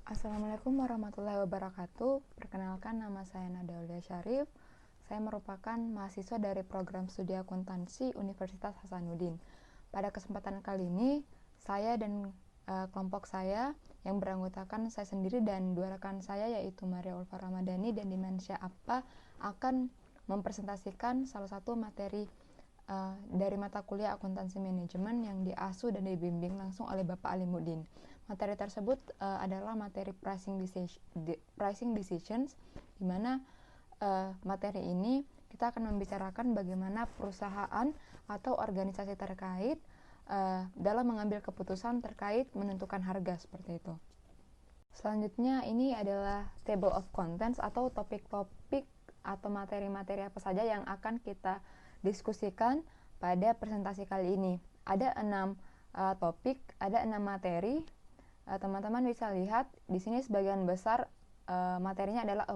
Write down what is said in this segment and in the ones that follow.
Assalamualaikum warahmatullahi wabarakatuh. Perkenalkan, nama saya Nada Aulia Syarif. Saya merupakan mahasiswa dari program studi akuntansi Universitas Hasanuddin. Pada kesempatan kali ini, saya dan kelompok saya yang beranggotakan saya sendiri dan dua rekan saya, yaitu Maria Ulfa Ramadhani dan Dimensyah Appa, akan mempresentasikan salah satu materi dari mata kuliah akuntansi manajemen yang diasuh dan dibimbing langsung oleh Bapak Alimuddin. Materi tersebut adalah materi pricing decisions, di mana materi ini kita akan membicarakan bagaimana perusahaan atau organisasi terkait dalam mengambil keputusan terkait menentukan harga seperti itu. Selanjutnya ini adalah table of contents atau topik-topik atau materi-materi apa saja yang akan kita diskusikan pada presentasi kali ini. Ada 6 topik, ada 6 materi. Teman-teman bisa lihat di sini sebagian besar materinya adalah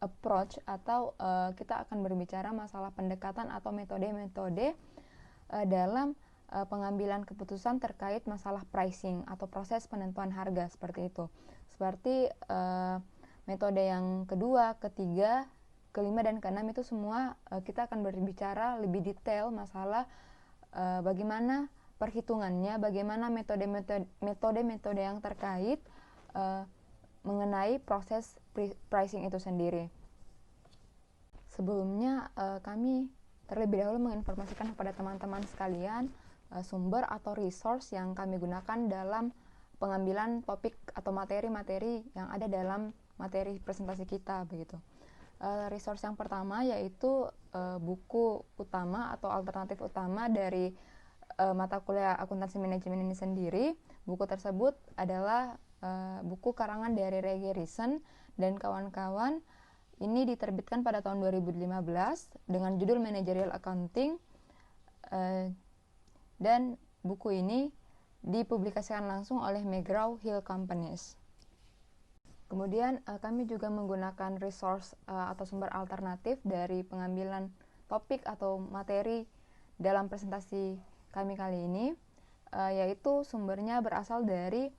approach atau kita akan berbicara masalah pendekatan atau metode-metode dalam pengambilan keputusan terkait masalah pricing atau proses penentuan harga seperti itu. Seperti metode yang kedua, ketiga, kelima, dan keenam itu semua kita akan berbicara lebih detail masalah bagaimana perhitungannya, bagaimana metode-metode yang terkait mengenai proses pricing itu sendiri. Sebelumnya kami terlebih dahulu menginformasikan kepada teman-teman sekalian sumber atau resource yang kami gunakan dalam pengambilan topik atau materi-materi yang ada dalam materi presentasi kita begitu. Resource yang pertama yaitu buku utama atau alternatif utama dari mata kuliah akuntansi manajemen ini sendiri. Buku tersebut adalah buku karangan dari Ray Garrison dan kawan-kawan. Ini diterbitkan pada tahun 2015 dengan judul Managerial Accounting, dan buku ini dipublikasikan langsung oleh McGraw-Hill Companies. Kemudian kami juga menggunakan resource atau sumber alternatif dari pengambilan topik atau materi dalam presentasi kami kali ini, yaitu sumbernya berasal dari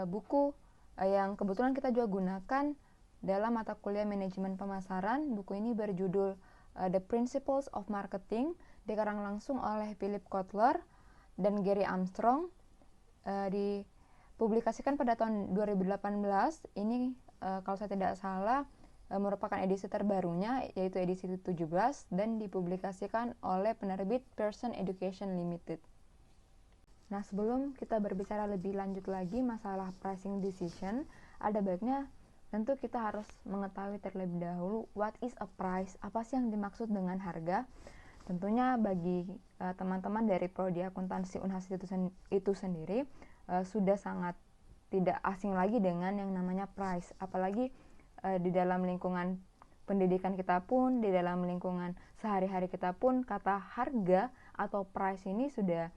buku yang kebetulan kita juga gunakan dalam mata kuliah manajemen pemasaran. Buku ini berjudul The Principles of Marketing, dikarang langsung oleh Philip Kotler dan Gary Armstrong, dipublikasikan pada tahun 2018. Ini kalau saya tidak salah merupakan edisi terbarunya, yaitu edisi 17, dan dipublikasikan oleh penerbit Pearson Education Limited. Nah, sebelum kita berbicara lebih lanjut lagi masalah pricing decision, ada baiknya tentu kita harus mengetahui terlebih dahulu what is a price, apa sih yang dimaksud dengan harga. Tentunya bagi teman-teman dari prodi akuntansi Unhas itu sendiri sudah sangat tidak asing lagi dengan yang namanya price, apalagi di dalam lingkungan pendidikan kita pun, di dalam lingkungan sehari-hari kita pun, kata harga atau price ini sudah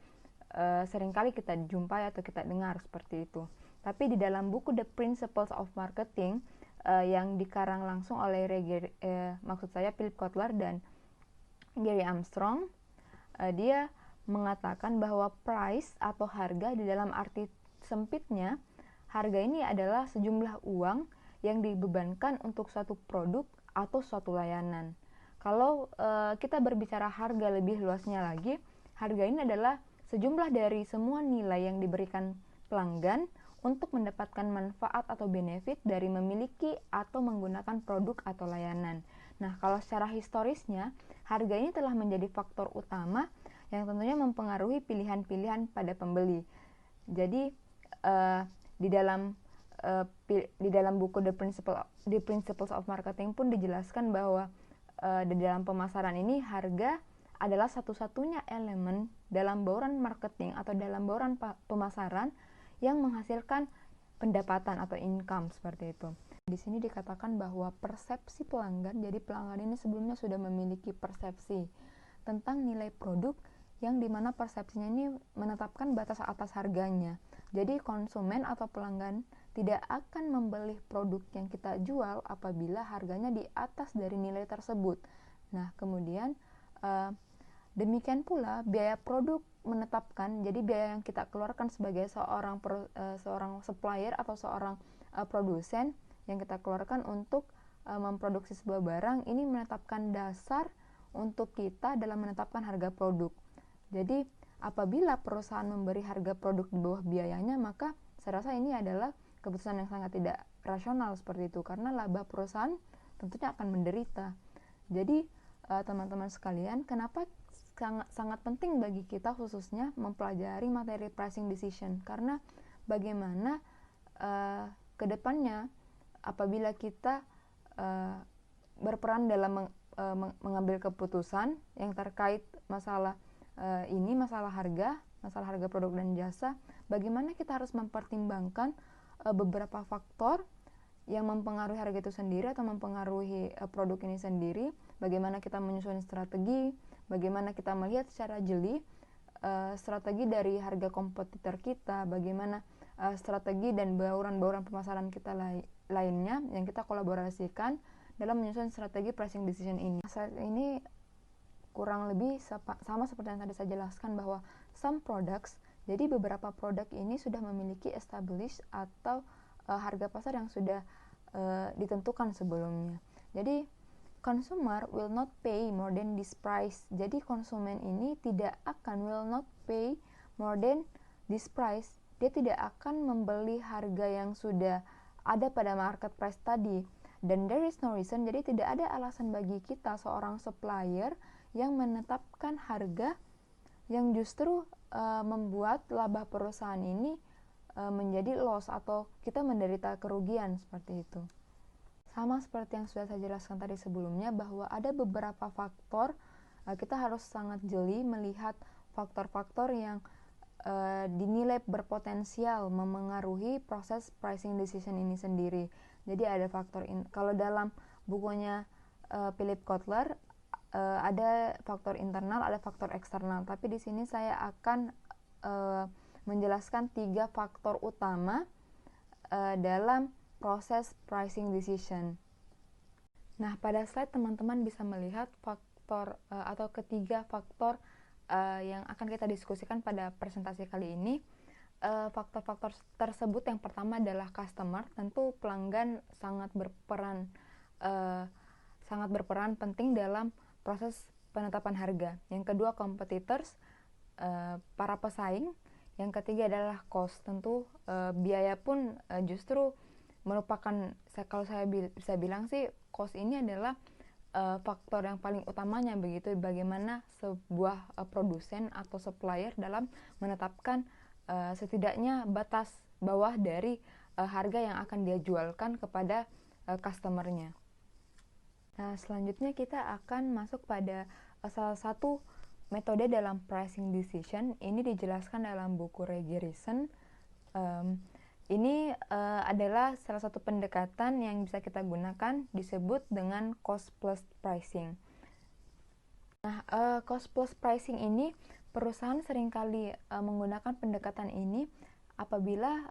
seringkali kita jumpai atau kita dengar seperti itu. Tapi di dalam buku The Principles of Marketing yang dikarang langsung oleh maksud saya Philip Kotler dan Gary Armstrong, dia mengatakan bahwa price atau harga di dalam arti sempitnya, harga ini adalah sejumlah uang yang dibebankan untuk suatu produk atau suatu layanan. Kalau kita berbicara harga lebih luasnya lagi, harga ini adalah sejumlah dari semua nilai yang diberikan pelanggan untuk mendapatkan manfaat atau benefit dari memiliki atau menggunakan produk atau layanan. Nah, kalau secara historisnya, harga ini telah menjadi faktor utama yang tentunya mempengaruhi pilihan-pilihan pada pembeli. Jadi, di dalam buku The Principles of Marketing pun dijelaskan bahwa di dalam pemasaran ini harga adalah satu-satunya elemen dalam bauran marketing atau dalam bauran pemasaran yang menghasilkan pendapatan atau income seperti itu. Di sini dikatakan bahwa persepsi pelanggan, jadi pelanggan ini sebelumnya sudah memiliki persepsi tentang nilai produk yang dimana persepsinya ini menetapkan batas atas harganya. Jadi konsumen atau pelanggan tidak akan membeli produk yang kita jual apabila harganya di atas dari nilai tersebut. Nah, kemudian demikian pula biaya produk menetapkan, jadi biaya yang kita keluarkan sebagai seorang supplier atau seorang produsen yang kita keluarkan untuk memproduksi sebuah barang ini menetapkan dasar untuk kita dalam menetapkan harga produk. Jadi apabila perusahaan memberi harga produk di bawah biayanya, maka saya rasa ini adalah keputusan yang sangat tidak rasional seperti itu, karena laba perusahaan tentunya akan menderita. Jadi teman-teman sekalian, kenapa sangat penting bagi kita khususnya mempelajari materi pricing decision, karena bagaimana kedepannya apabila kita berperan dalam mengambil keputusan yang terkait masalah masalah harga produk dan jasa, bagaimana kita harus mempertimbangkan beberapa faktor yang mempengaruhi harga itu sendiri atau mempengaruhi produk ini sendiri, bagaimana kita menyusun strategi, bagaimana kita melihat secara jeli strategi dari harga kompetitor kita, bagaimana strategi dan bauran-bauran pemasaran kita lainnya yang kita kolaborasikan dalam menyusun strategi pricing decision ini. Saat ini kurang lebih sama seperti yang tadi saya jelaskan, bahwa some products, jadi beberapa produk ini sudah memiliki established atau harga pasar yang sudah ditentukan sebelumnya. Jadi consumer will not pay more than this price. Jadi konsumen ini will not pay more than this price. Dia tidak akan membeli harga yang sudah ada pada market price tadi. Dan there is no reason, jadi tidak ada alasan bagi kita seorang supplier yang menetapkan harga yang justru membuat laba perusahaan ini menjadi loss atau kita menderita kerugian seperti itu. Sama seperti yang sudah saya jelaskan tadi sebelumnya, bahwa ada beberapa faktor, kita harus sangat jeli melihat faktor-faktor yang dinilai berpotensial memengaruhi proses pricing decision ini sendiri. Jadi ada faktor kalau dalam bukunya Philip Kotler ada faktor internal, ada faktor eksternal. Tapi di sini saya akan menjelaskan 3 faktor utama dalam proses pricing decision. Nah, pada slide teman-teman bisa melihat faktor atau ketiga faktor yang akan kita diskusikan pada presentasi kali ini. Faktor-faktor tersebut yang pertama adalah customer. Tentu pelanggan sangat berperan penting dalam proses penetapan harga. Yang kedua competitors, para pesaing. Yang ketiga adalah cost. Tentu biaya pun justru merupakan, kalau saya bisa bilang sih, cost ini adalah faktor yang paling utamanya begitu, bagaimana sebuah produsen atau supplier dalam menetapkan setidaknya batas bawah dari harga yang akan dia jualkan kepada customernya. Nah, selanjutnya kita akan masuk pada salah satu metode dalam pricing decision. Ini dijelaskan dalam buku Regierison. Ini adalah salah satu pendekatan yang bisa kita gunakan, disebut dengan cost plus pricing. Nah, cost plus pricing ini perusahaan seringkali menggunakan pendekatan ini apabila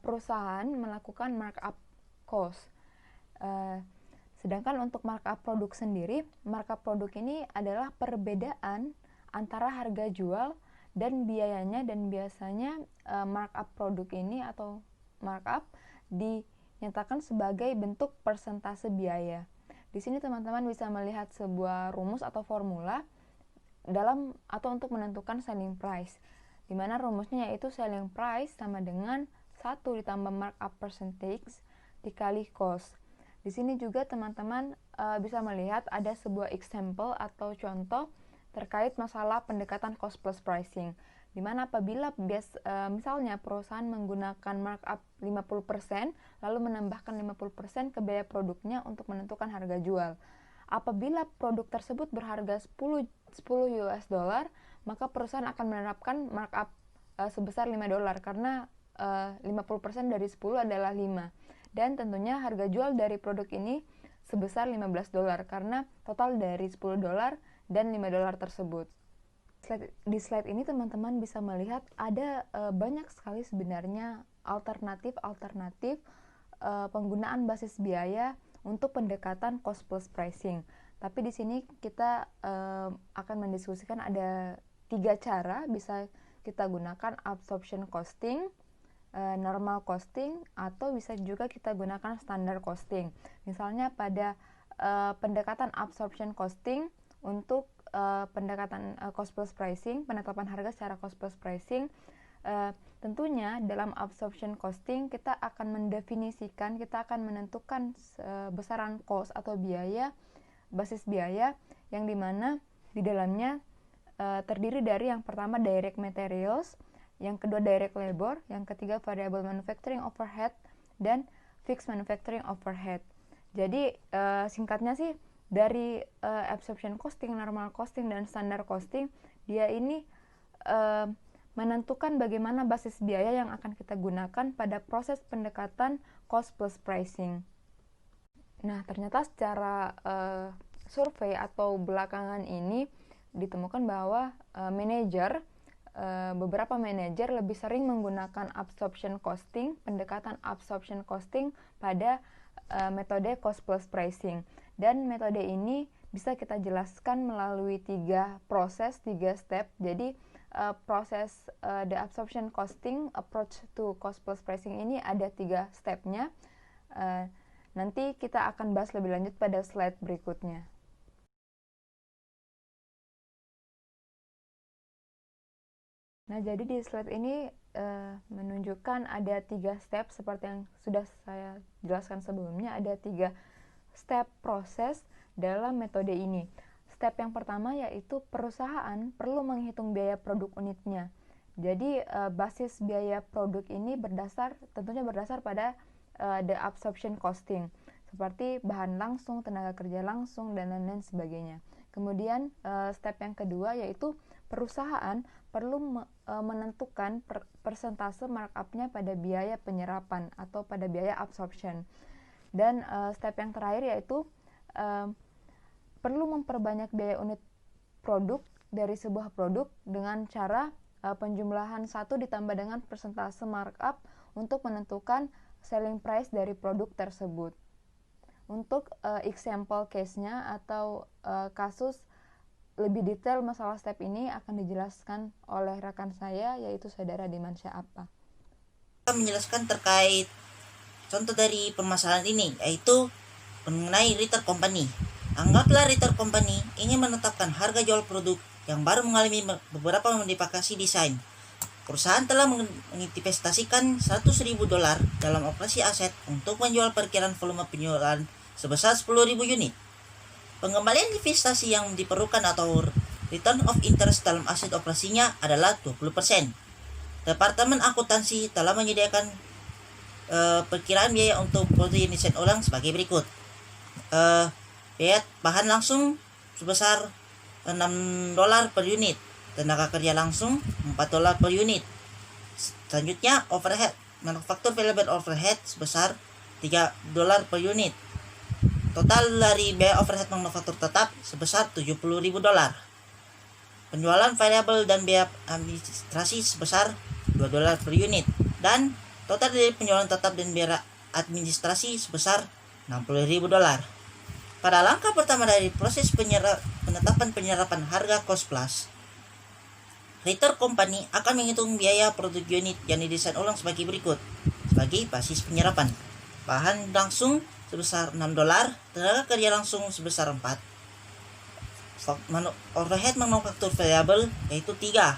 perusahaan melakukan markup cost. Sedangkan untuk markup produk sendiri, markup produk ini adalah perbedaan antara harga jual dan biayanya, dan biasanya markup produk ini atau markup dinyatakan sebagai bentuk persentase biaya. Di sini teman-teman bisa melihat sebuah rumus atau formula dalam atau untuk menentukan selling price, di mana rumusnya yaitu selling price sama dengan 1 ditambah markup percentage dikali cost. Di sini juga teman-teman bisa melihat ada sebuah example atau contoh terkait masalah pendekatan cost plus pricing, di mana apabila misalnya perusahaan menggunakan markup 50% lalu menambahkan 50% ke biaya produknya untuk menentukan harga jual. Apabila produk tersebut berharga 10 US dollar, maka perusahaan akan menerapkan markup sebesar 5 dolar, karena 50% dari 10 adalah 5. Dan tentunya harga jual dari produk ini sebesar 15 dolar, karena total dari 10 dolar dan 5 dolar tersebut. Di slide ini teman-teman bisa melihat ada banyak sekali sebenarnya alternatif penggunaan basis biaya untuk pendekatan cost plus pricing. Tapi di sini kita akan mendiskusikan ada 3 cara bisa kita gunakan: absorption costing, normal costing atau bisa juga kita gunakan standar costing. Misalnya pada pendekatan absorption costing untuk pendekatan cost plus pricing, penetapan harga secara cost plus pricing, tentunya dalam absorption costing kita akan mendefinisikan, kita akan menentukan besaran cost atau biaya, basis biaya yang dimana di dalamnya terdiri dari yang pertama direct materials, yang kedua direct labor, yang ketiga variable manufacturing overhead, dan fixed manufacturing overhead. Jadi singkatnya sih dari absorption costing, normal costing, dan standar costing, dia ini menentukan bagaimana basis biaya yang akan kita gunakan pada proses pendekatan cost plus pricing. Nah, ternyata secara survei atau belakangan ini ditemukan bahwa beberapa manajer lebih sering menggunakan absorption costing, pendekatan absorption costing pada metode cost plus pricing. Dan metode ini bisa kita jelaskan melalui 3 step. Jadi proses the absorption costing approach to cost plus pricing ini ada 3 stepnya. Nanti kita akan bahas lebih lanjut pada slide berikutnya. Nah, jadi di slide ini menunjukkan ada 3 step seperti yang sudah saya jelaskan sebelumnya. Ada 3 step proses dalam metode ini. Step yang pertama yaitu perusahaan perlu menghitung biaya produk unitnya. Jadi basis biaya produk ini tentunya berdasar pada the absorption costing, seperti bahan langsung, tenaga kerja langsung, dan lain-lain sebagainya. Kemudian step yang kedua yaitu perusahaan perlu menentukan persentase markup-nya pada biaya penyerapan atau pada biaya absorption. Dan step yang terakhir yaitu perlu memperbanyak biaya unit produk dari sebuah produk dengan cara penjumlahan 1 ditambah dengan persentase markup untuk menentukan selling price dari produk tersebut. Untuk example case-nya atau kasus lebih detail masalah step ini akan dijelaskan oleh rekan saya, yaitu Saudara Dimansyah Apa. Menjelaskan terkait contoh dari permasalahan ini, yaitu mengenai retail company. Anggaplah retail company ingin menetapkan harga jual produk yang baru mengalami beberapa modifikasi desain. Perusahaan telah menginvestasikan $100.000 dalam operasi aset untuk menjual perkiraan volume penjualan sebesar 10.000 unit. Pengembalian investasi yang diperlukan atau return of interest dalam aset operasinya adalah 20%. Departemen akuntansi telah menyediakan perkiraan biaya untuk produk desain ulang sebagai berikut. Biaya bahan langsung sebesar $6 per unit, tenaga kerja langsung $4 per unit. Selanjutnya overhead, manufaktur variable overhead sebesar $3 per unit. Total dari biaya overhead manufaktur tetap sebesar $70.000. Penjualan variabel dan biaya administrasi sebesar $2 per unit. Dan total dari penjualan tetap dan biaya administrasi sebesar $60.000. Pada langkah pertama dari proses penetapan penyerapan harga cost plus, retail company akan menghitung biaya produk unit yang didesain ulang sebagai berikut. Sebagai basis penyerapan, bahan langsung sebesar $6, tenaga kerja langsung sebesar 4, overhead manufaktur variable yaitu 3,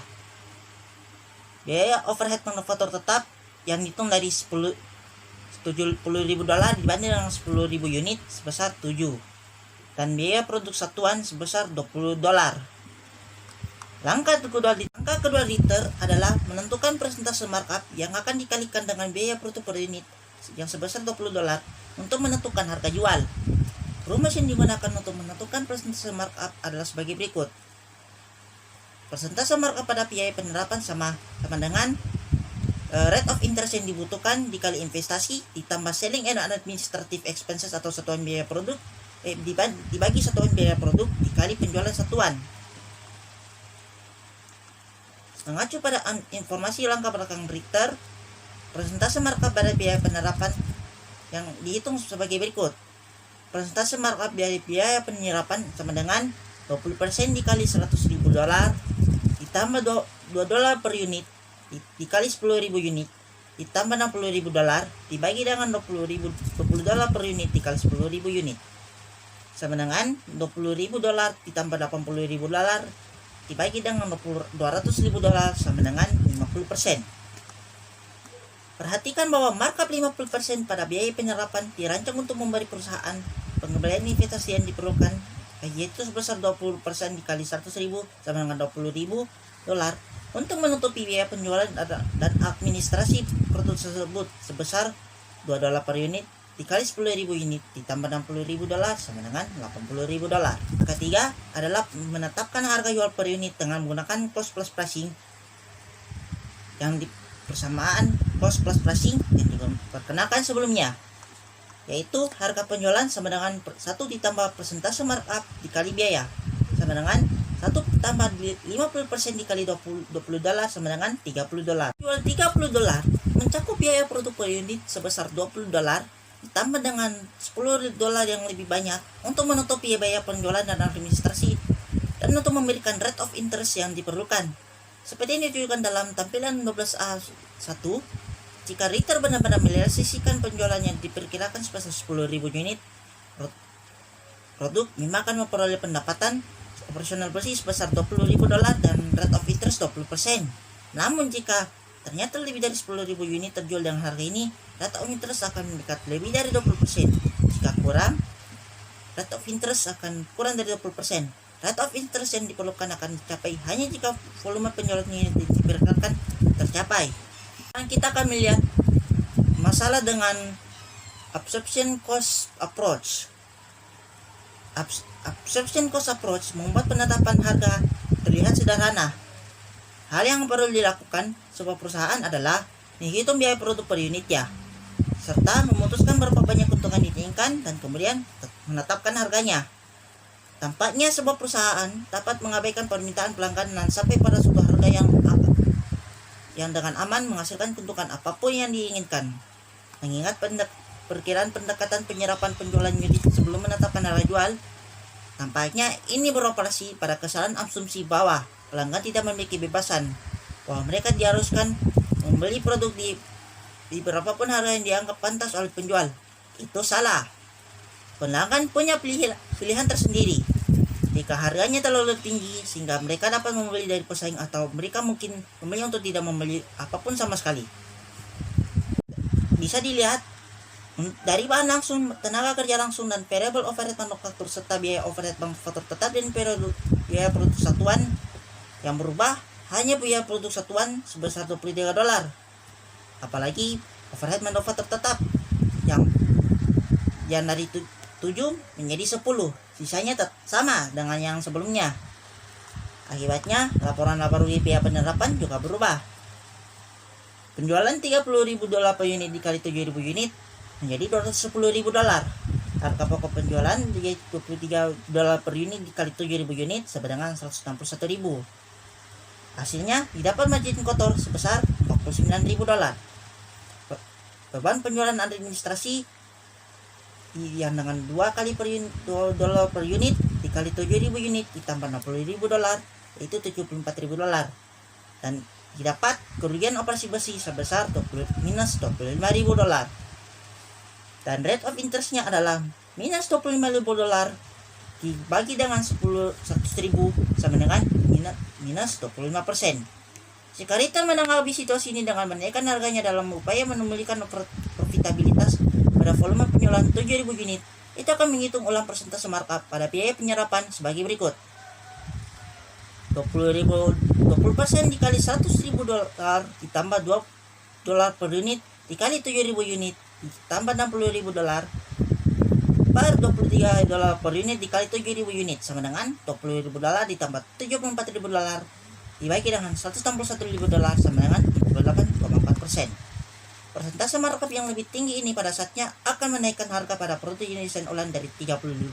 biaya overhead manufaktur tetap yang dihitung dari $70.000 dibanding dengan 10.000 unit sebesar 7, dan biaya produk satuan sebesar $20. Langkah kedua retail adalah menentukan persentase markup yang akan dikalikan dengan biaya produk per unit yang sebesar $20 untuk menentukan harga jual. Rumus yang digunakan untuk menentukan persentase markup adalah sebagai berikut. Persentase markup pada biaya penerapan sama dengan rate of interest yang dibutuhkan dikali investasi ditambah selling and administrative expenses atau satuan biaya produk dibagi satuan biaya produk dikali penjualan satuan. Mengacu pada informasi langkah belakang Richter, persentase markup pada biaya penerapan yang dihitung sebagai berikut. Persentase markup dari biaya penyerapan sama dengan 20% dikali $100.000 ditambah $2 per unit dikali 10.000 unit ditambah $60.000 dibagi dengan $20 per unit dikali 10.000 unit sama dengan $20.000 ditambah $80.000 dibagi dengan $200.000 sama dengan 50%. Perhatikan bahwa markup 50% pada biaya penyerapan dirancang untuk memberi perusahaan pengembalian investasi yang diperlukan, yaitu sebesar 20% dikali 100.000 sama dengan $20.000 untuk menutupi biaya penjualan dan administrasi produk tersebut sebesar $2 per unit dikali 10.000 unit ditambah $60.000 sama dengan $80.000. Ketiga adalah menetapkan harga jual per unit dengan menggunakan cost plus pricing yang persamaan cost plus pricing yang diperkenalkan sebelumnya, yaitu harga penjualan sama dengan 1 ditambah persentase markup dikali biaya sama dengan 1 tambah 50% dikali $20 sama dengan $30. Jual $30 mencakup biaya produk per unit sebesar $20 ditambah dengan $10 yang lebih banyak untuk menutupi biaya penjualan dan administrasi dan untuk memberikan rate of interest yang diperlukan. Seperti yang ditunjukkan dalam tampilan 12A1, jika Ritter benar-benar merealisasikan penjualan yang diperkirakan sebesar 10.000 unit produk, Mima akan memperoleh pendapatan operasional bersih sebesar $20.000 dan rate of interest 20%. Namun jika ternyata lebih dari 10.000 unit terjual dengan harga ini, rate of interest akan mendekat lebih dari 20%. Jika kurang, rate of interest akan kurang dari 20%. Rate of interest yang diperlukan akan dicapai hanya jika volume penjualan unit diperkirakan tercapai. Dan kita akan melihat masalah dengan absorption cost approach. Absorption cost approach membuat penetapan harga terlihat sederhana. Hal yang perlu dilakukan sebuah perusahaan adalah menghitung biaya produk per unitnya, serta memutuskan berapa banyak keuntungan diinginkan dan kemudian menetapkan harganya. Tampaknya sebuah perusahaan dapat mengabaikan permintaan pelanggan dan sampai pada suatu harga yang dengan aman menghasilkan keuntungan apapun yang diinginkan. Mengingat perkiraan pendekatan penyerapan penjualan unit sebelum menetapkan harga jual, tampaknya ini beroperasi pada kesalahan asumsi bahwa pelanggan tidak memiliki kebebasan, bahwa mereka diharuskan membeli produk di berapapun harga yang dianggap pantas oleh penjual. Itu salah. Pelanggan punya pilihan tersendiri. Jika harganya terlalu tinggi sehingga mereka dapat membeli dari pesaing, atau mereka mungkin memilih untuk tidak membeli apapun sama sekali. Bisa dilihat dari bahan langsung, tenaga kerja langsung, dan variable overhead manufaktur serta biaya overhead manufaktur tetap dan biaya produk satuan yang berubah hanya biaya produk satuan sebesar $23. Apalagi overhead manufaktur tetap yang dari 7 menjadi 10, sisanya sama dengan yang sebelumnya. Akibatnya, laporan laba rugi biaya penerapan juga berubah. Penjualan $30.000 per unit dikali 7.000 unit menjadi $210.000. Harga pokok penjualan yaitu $23 per unit dikali 7.000 unit sama dengan $161.000. Hasilnya didapat margin kotor sebesar $49.000. Beban penjualan administrasi yang dengan $2 per unit dikali 7.000 unit ditambah $60.000 yaitu $74.000, dan didapat kerugian operasi bersih sebesar minus $25.000, dan rate of interestnya adalah minus $25.000 dibagi dengan 100.000 sama dengan minus 25%. Jika Ritter menanggapi situasi ini dengan menaikkan harganya dalam upaya memulihkan profitabilitas pada volume penjualan 7.000 unit, itu akan menghitung ulang persentase markup pada biaya penyerapan sebagai berikut. 20% dikali $100.000 ditambah $2 per unit dikali 7.000 unit ditambah $60.000 per $23 per unit dikali 7.000 unit sama dengan $20.000 ditambah $74.000 dibagi dengan $161.000 sama dengan 58,4%. Persentase markup yang lebih tinggi ini pada saatnya akan menaikkan harga pada produk unit desain ulang dari $30.000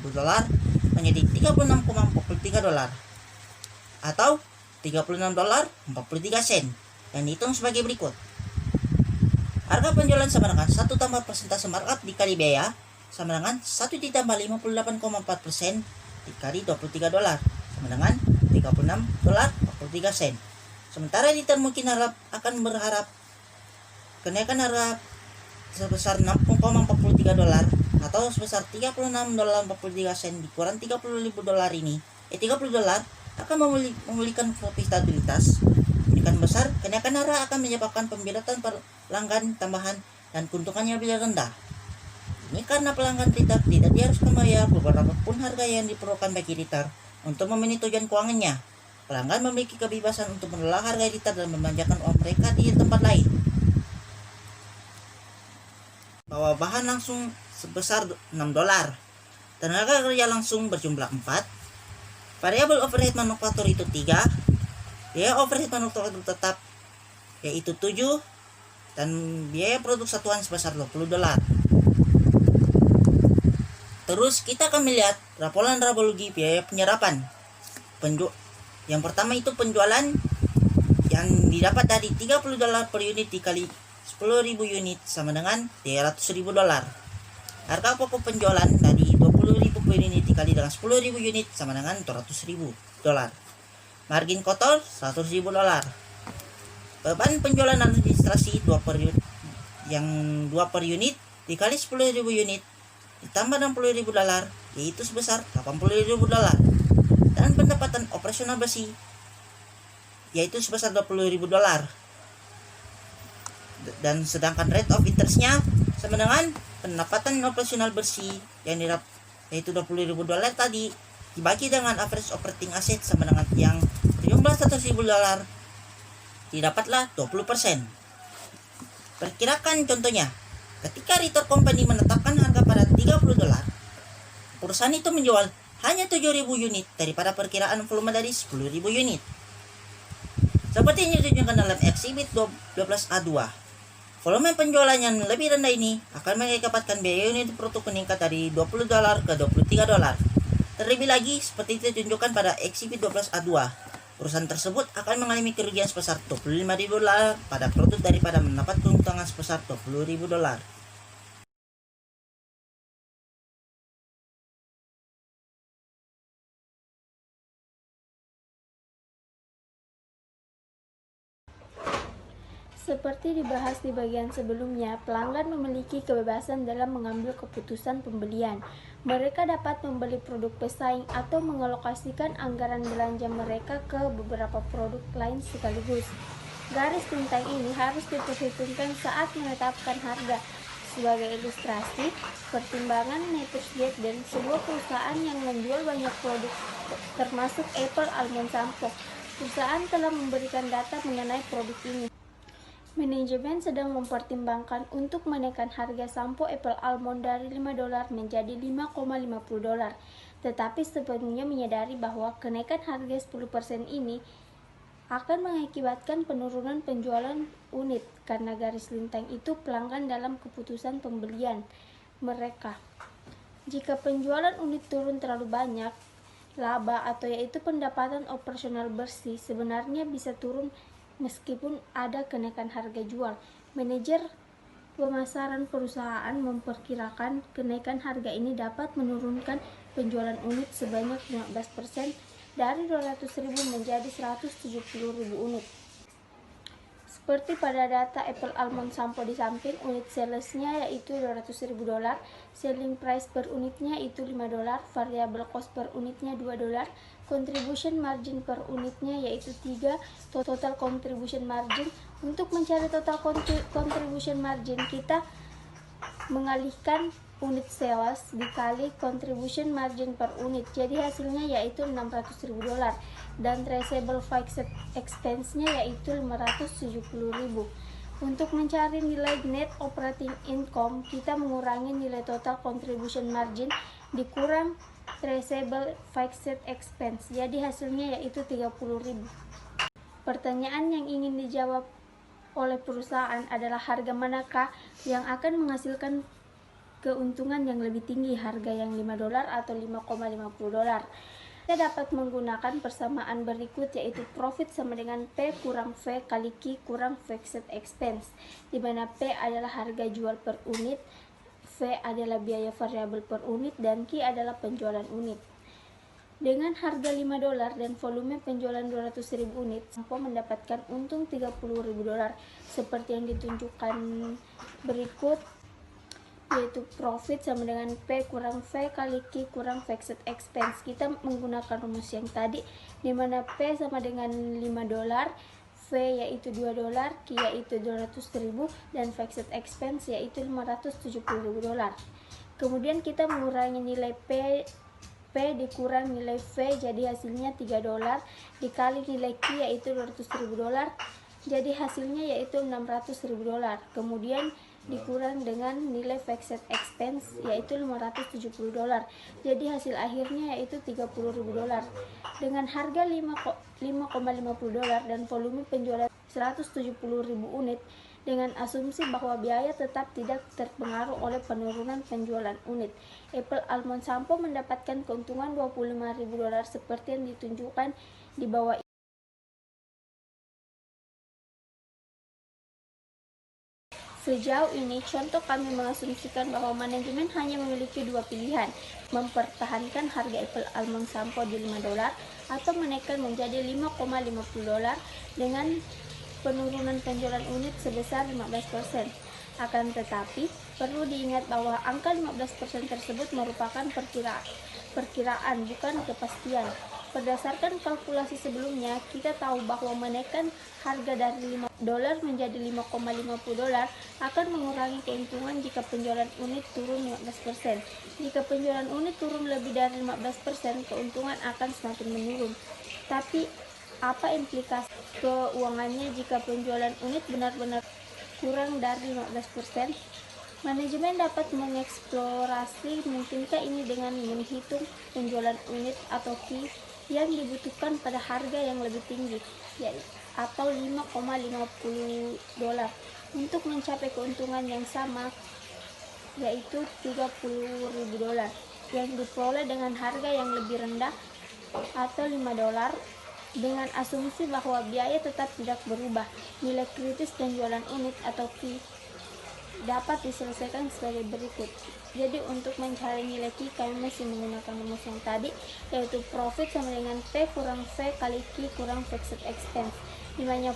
menjadi $36,43 atau $36.43 yang dihitung sebagai berikut. Harga penjualan sama dengan 1 tambah persentase markup dikali biaya sama dengan 1 ditambah 58,4% dikali $23 sama dengan $36.43. Sementara Ritter mungkin akan berharap kenaikan harga sebesar 60,43 dolar atau sebesar 36,43 sen dikurang 30.000 dolar ini, 30 dolar akan memulihkan profitabilitas. Demikian besar, kenaikan harga akan menyebabkan pembelatan pelanggan tambahan dan keuntungannya lebih rendah. Ini karena pelanggan Twitter tidak diharuskan membayar beberapa pun harga yang diperlukan bagi Twitter untuk memenuhi tujuan keuangannya. Pelanggan memiliki kebebasan untuk menolak harga Twitter dan membelanjakan uang mereka di tempat lain. Bahwa bahan langsung sebesar 6 dolar. Tenaga kerja langsung berjumlah 4. Variabel overhead manufaktur itu 3. Biaya overhead manufaktur tetap yaitu 7. Dan biaya produk satuan sebesar 20 dolar. Terus kita akan melihat laporan rabologi biaya penyerapan. Yang pertama itu penjualan yang didapat dari 30 dolar per unit dikali 10.000 unit sama dengan 300.000 dolar. Harga pokok penjualan dari 20.000 per unit dikali dengan 10.000 unit sama dengan 200.000 dolar. Margin kotor 100.000 dolar. Beban penjualan administrasi 2 per unit dikali 10.000 unit ditambah 60.000 dolar yaitu sebesar 80.000 dolar. Dan pendapatan operasional bersih yaitu sebesar 20.000 dolar. Dan sedangkan rate of interest-nya sama dengan pendapatan operasional bersih yang yaitu 20.000 dolar tadi dibagi dengan average operating asset sama dengan yang berjumlah 100.000 dolar didapatlah 20%. Perkirakan contohnya, ketika Ritter Company menetapkan harga pada 30 dolar, perusahaan itu menjual hanya 7.000 unit daripada perkiraan volume dari 10.000 unit. Seperti yang ditunjukkan dalam Exhibit 12A2. Volume penjualan yang lebih rendah ini akan mengakibatkan biaya unit produk meningkat dari 20 dolar ke 23 dolar. Terlebih lagi, seperti ditunjukkan pada Exhibit 12A2, perusahaan tersebut akan mengalami kerugian sebesar 25.000 dolar pada produk daripada mendapat keuntungan sebesar 20.000 dolar. Seperti dibahas di bagian sebelumnya, pelanggan memiliki kebebasan dalam mengambil keputusan pembelian. Mereka dapat membeli produk pesaing atau mengalokasikan anggaran belanja mereka ke beberapa produk lain sekaligus. Garis bintang ini harus diperhitungkan saat menetapkan harga. Sebagai ilustrasi, pertimbangan Nature's dan sebuah perusahaan yang menjual banyak produk, termasuk Apple Almond Sampo. Perusahaan telah memberikan data mengenai produk ini. Manajemen sedang mempertimbangkan untuk menaikkan harga sampo Apple Almond dari 5 dolar menjadi 5,50 dolar. Tetapi sepenuhnya menyadari bahwa kenaikan harga 10% ini akan mengakibatkan penurunan penjualan unit karena garis lintang itu pelanggan dalam keputusan pembelian mereka. Jika penjualan unit turun terlalu banyak, laba atau yaitu pendapatan operasional bersih sebenarnya bisa turun meskipun ada kenaikan harga jual. Manajer pemasaran perusahaan memperkirakan kenaikan harga ini dapat menurunkan penjualan unit sebanyak 15% dari 200.000 menjadi 170.000 unit. Seperti pada data Apple Almond Sampo di samping, unit salesnya yaitu 200.000 dolar, selling price per unitnya itu 5 dolar, variable cost per unitnya 2 dolar, contribution margin per unitnya yaitu 3, total contribution margin. Untuk mencari total contribution margin, kita mengalihkan unit sales dikali contribution margin per unit, jadi hasilnya yaitu 600.000 dolar dan traceable fixed expense-nya yaitu 570.000. Untuk mencari nilai net operating income, kita mengurangi nilai total contribution margin dikurang traceable fixed expense, jadi hasilnya yaitu 30.000. Pertanyaan yang ingin dijawab oleh perusahaan adalah harga manakah yang akan menghasilkan keuntungan yang lebih tinggi, harga yang 5 dolar atau 5,50 dolar. Kita dapat menggunakan persamaan berikut, yaitu profit sama dengan P kurang V kali Q kurang fixed expense, di mana P adalah harga jual per unit, V adalah biaya variabel per unit, dan Q adalah penjualan unit. Dengan harga $5 dan volume penjualan 200.000 unit, Sampo mendapatkan untung $30.000 seperti yang ditunjukkan berikut, yaitu profit sama dengan P kurang V kali Q kurang fixed expense. Kita menggunakan rumus yang tadi, di mana P sama dengan $5, V yaitu $2, Q yaitu 200.000, dan fixed expense yaitu $570.000. Kemudian kita mengurangi nilai P dikurang nilai V, jadi hasilnya $3, dikali nilai Q yaitu $200.000, jadi hasilnya yaitu $600.000. Kemudian dikurang dengan nilai fixed expense yaitu $570, jadi hasil akhirnya yaitu $30.000. Dengan harga $5,50 dan volume penjualan 170.000 unit, dengan asumsi bahwa biaya tetap tidak terpengaruh oleh penurunan penjualan unit, Apple Almond Sampo mendapatkan keuntungan $25.000 seperti yang ditunjukkan di bawah. Sejauh ini, contoh kami mengasumsikan bahwa manajemen hanya memiliki dua pilihan, mempertahankan harga Apple Almond Sampo di $5 atau menaikkan menjadi $5,50 dengan penurunan penjualan unit sebesar 15%. Akan tetapi, perlu diingat bahwa angka 15% tersebut merupakan perkiraan, bukan kepastian. Berdasarkan kalkulasi sebelumnya, kita tahu bahwa menaikkan harga dari $5 menjadi $5,50 akan mengurangi keuntungan jika penjualan unit turun 15%. Jika penjualan unit turun lebih dari 15%, keuntungan akan semakin menurun. Tapi, apa implikasi keuangannya jika penjualan unit benar-benar kurang dari 15%? Manajemen dapat mengeksplorasi mungkinkah ini dengan menghitung penjualan unit atau Q yang dibutuhkan pada harga yang lebih tinggi, atau $5,50 untuk mencapai keuntungan yang sama, yaitu $30.000 yang diperoleh dengan harga yang lebih rendah atau $5, dengan asumsi bahwa biaya tetap tidak berubah. Nilai kritis penjualan unit atau Q dapat diselesaikan sebagai berikut. Jadi untuk mencari nilai Q kami masih menggunakan rumus yang tadi, yaitu profit sama dengan P kurang V kali Q kurang fixed expense, di mana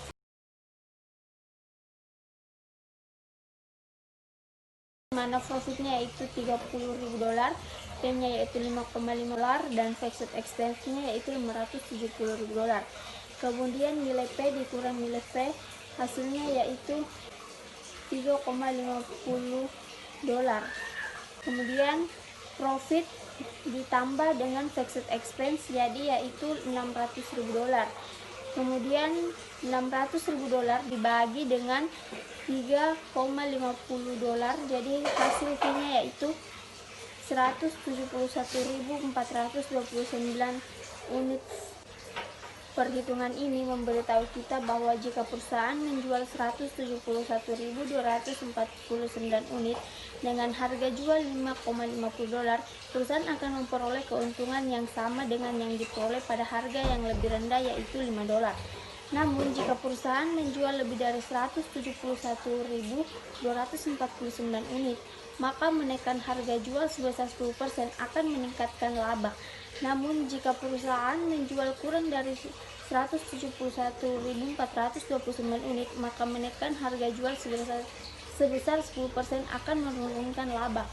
profitnya yaitu $30.000, P-nya yaitu $5,5, dan fixed expense-nya yaitu $570.000. Kemudian nilai P dikurang nilai V, hasilnya yaitu $3,50. Kemudian profit ditambah dengan fixed expense, jadi yaitu $600.000. Kemudian $600.000 dibagi dengan $3,50, jadi hasilnya yaitu 171.429 unit. Perhitungan ini memberitahu kita bahwa jika perusahaan menjual 171.249 unit dengan harga jual $5,50, perusahaan akan memperoleh keuntungan yang sama dengan yang diperoleh pada harga yang lebih rendah yaitu $5. Namun, jika perusahaan menjual lebih dari 171.249 unit, maka menaikkan harga jual sebesar 10% akan meningkatkan laba. Namun, jika perusahaan menjual kurang dari 171.429 unit, maka menaikkan harga jual sebesar 10% akan menurunkan laba.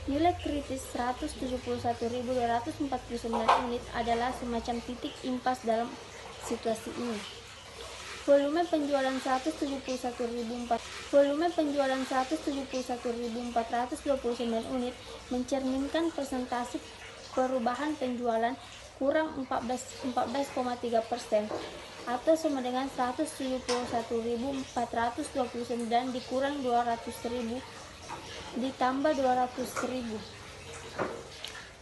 Nilai kritis 171.249 unit adalah semacam titik impas dalam situasi ini. Volume penjualan 171.429 unit mencerminkan persentase perubahan penjualan kurang 14,3%, atau sama dengan 171.429 dikurang 200.000 ditambah 200.000.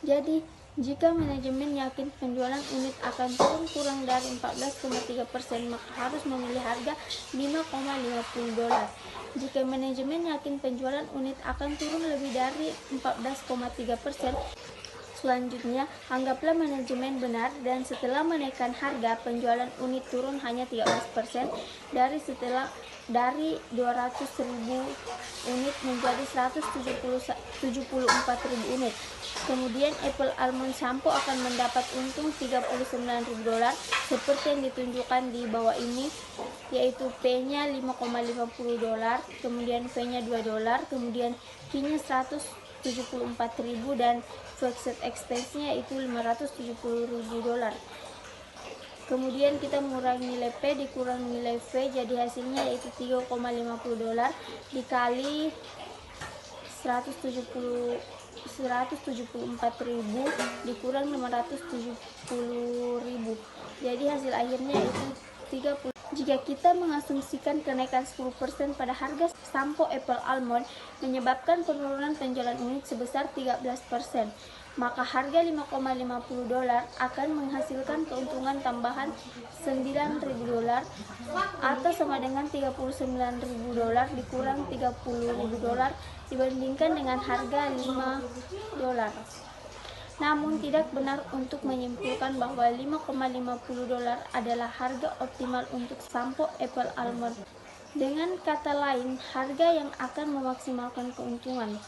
Jadi, jika manajemen yakin penjualan unit akan turun kurang dari 14,3%, maka harus memilih harga $5,50. Jika manajemen yakin penjualan unit akan turun lebih dari 14,3%, Selanjutnya, anggaplah manajemen benar dan setelah menaikkan harga, penjualan unit turun hanya 13% dari 200.000 unit menjadi 174.000 unit. Kemudian Apple Almond Shampoo akan mendapat untung $39.000 seperti yang ditunjukkan di bawah ini, yaitu P-nya $5,50, kemudian V-nya $2, kemudian Q-nya 174.000 dan fixed expense-nya itu $570.000. Kemudian kita mengurangi nilai P dikurangi nilai V, jadi hasilnya yaitu $3,50 dikali 174.000 dikurang 570.000. Jadi hasil akhirnya itu 30. Jika kita mengasumsikan kenaikan 10% pada harga sampo Apple Almond menyebabkan penurunan penjualan unit sebesar 13%, maka harga $5,50 akan menghasilkan keuntungan tambahan $9.000 atau sama dengan $39.000 dikurang $30.000 dibandingkan dengan harga $5. Namun tidak benar untuk menyimpulkan bahwa $5,50 adalah harga optimal untuk sampo Apple Almond. Dengan kata lain, harga yang akan memaksimalkan keuntungan.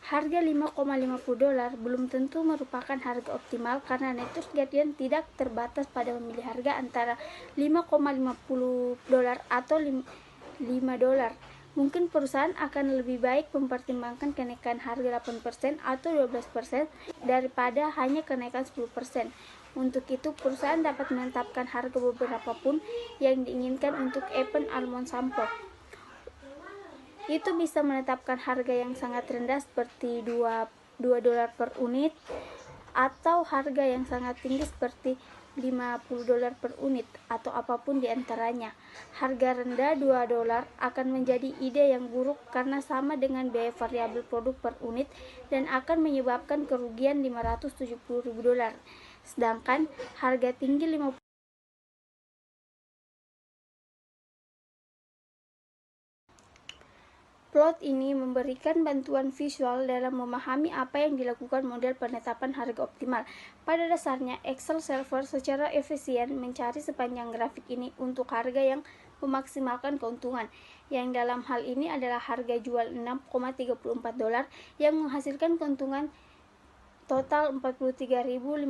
Harga $5,50 belum tentu merupakan harga optimal karena network Guardian tidak terbatas pada memilih harga antara $5,50 atau $5. Mungkin perusahaan akan lebih baik mempertimbangkan kenaikan harga 8% atau 12% daripada hanya kenaikan 10%. Untuk itu, perusahaan dapat menetapkan harga beberapa pun yang diinginkan untuk Apple Almond Shampoo. Itu bisa menetapkan harga yang sangat rendah seperti $2 per unit atau harga yang sangat tinggi seperti $50 per unit atau apapun di antaranya. Harga rendah $2 akan menjadi ide yang buruk karena sama dengan biaya variabel produk per unit dan akan menyebabkan kerugian $570.000. Sedangkan harga tinggi $50. Plot ini memberikan bantuan visual dalam memahami apa yang dilakukan model penetapan harga optimal. Pada dasarnya, Excel server secara efisien mencari sepanjang grafik ini untuk harga yang memaksimalkan keuntungan, yang dalam hal ini adalah harga jual $6,34 yang menghasilkan keuntungan total $43.547.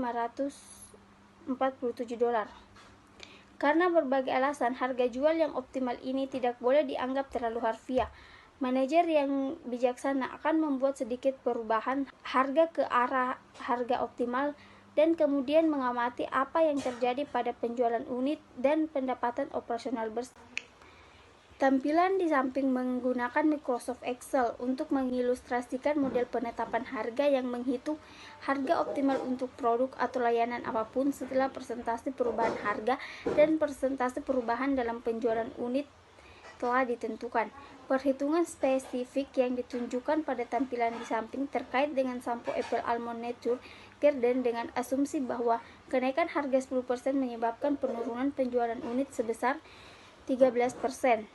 Karena berbagai alasan, harga jual yang optimal ini tidak boleh dianggap terlalu harfiah. Manajer yang bijaksana akan membuat sedikit perubahan harga ke arah harga optimal dan kemudian mengamati apa yang terjadi pada penjualan unit dan pendapatan operasional bersama. Tampilan di samping menggunakan Microsoft Excel untuk mengilustrasikan model penetapan harga yang menghitung harga optimal untuk produk atau layanan apapun setelah persentase perubahan harga dan persentase perubahan dalam penjualan unit telah ditentukan. Perhitungan spesifik yang ditunjukkan pada tampilan di samping terkait dengan sampo Apple Almond Nature Garden dengan asumsi bahwa kenaikan harga 10% menyebabkan penurunan penjualan unit sebesar 13%.